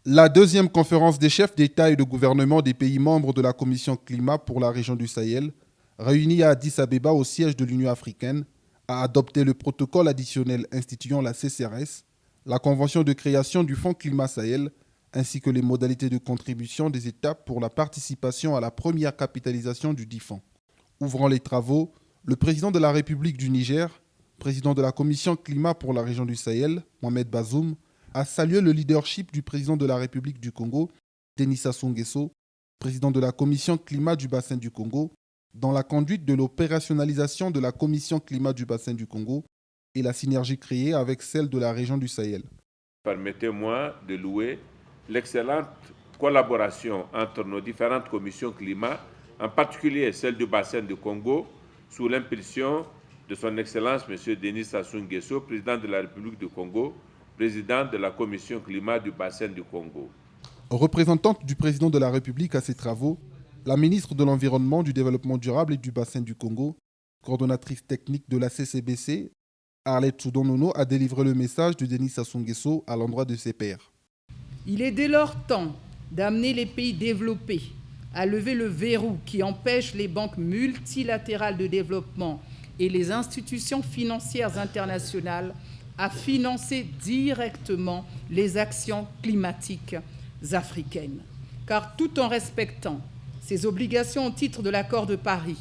La deuxième conférence des chefs d'État et de gouvernement des pays membres de la Commission climat pour la région du Sahel, réunie à Addis Abeba au siège de l'Union africaine, a adopté le protocole additionnel instituant la CCRS, la convention de création du Fonds climat Sahel, ainsi que les modalités de contribution des États pour la participation à la première capitalisation du dit fonds. Ouvrant les travaux, le président de la République du Niger, président de la Commission climat pour la région du Sahel, Mohamed Bazoum, a salué le leadership du président de la République du Congo, Denis Sassou Nguesso, président de la Commission climat du bassin du Congo, dans la conduite de l'opérationnalisation de la Commission climat du bassin du Congo et la synergie créée avec celle de la région du Sahel. Permettez-moi de louer l'excellente collaboration entre nos différentes commissions climat, en particulier celle du bassin du Congo, sous l'impulsion de son Excellence M. Denis Sassou Nguesso, président de la République du Congo, président de la Commission climat du bassin du Congo. Représentante du président de la République à ces travaux, la ministre de l'Environnement, du Développement durable et du bassin du Congo, coordonnatrice technique de la CCBC, Arlette Soudonono, a délivré le message de Denis Sassou Nguesso à l'endroit de ses pairs. Il est dès lors temps d'amener les pays développés à lever le verrou qui empêche les banques multilatérales de développement et les institutions financières internationales à financer directement les actions climatiques africaines. Car tout en respectant ses obligations au titre de l'accord de Paris,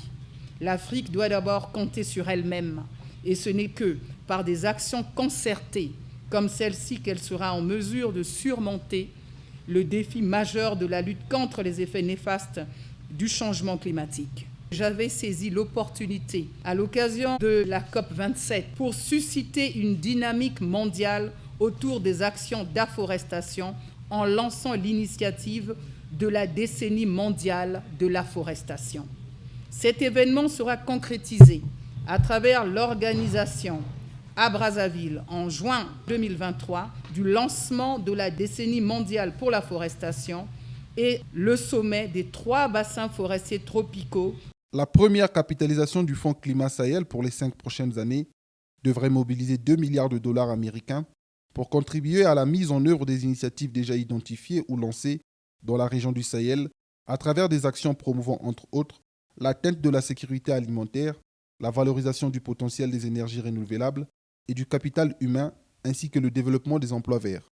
l'Afrique doit d'abord compter sur elle-même. Et ce n'est que par des actions concertées comme celle-ci qu'elle sera en mesure de surmonter le défi majeur de la lutte contre les effets néfastes du changement climatique. J'avais saisi l'opportunité, à l'occasion de la COP27, pour susciter une dynamique mondiale autour des actions d'afforestation en lançant l'initiative de la décennie mondiale de l'afforestation. Cet événement sera concrétisé à travers l'organisation à Brazzaville en juin 2023 du lancement de la décennie mondiale pour l'afforestation et le sommet des 3 bassins forestiers tropicaux. La première capitalisation du Fonds climat Sahel pour les 5 prochaines années devrait mobiliser 2 milliards de dollars américains pour contribuer à la mise en œuvre des initiatives déjà identifiées ou lancées dans la région du Sahel à travers des actions promouvant entre autres l'atteinte de la sécurité alimentaire, la valorisation du potentiel des énergies renouvelables et du capital humain ainsi que le développement des emplois verts.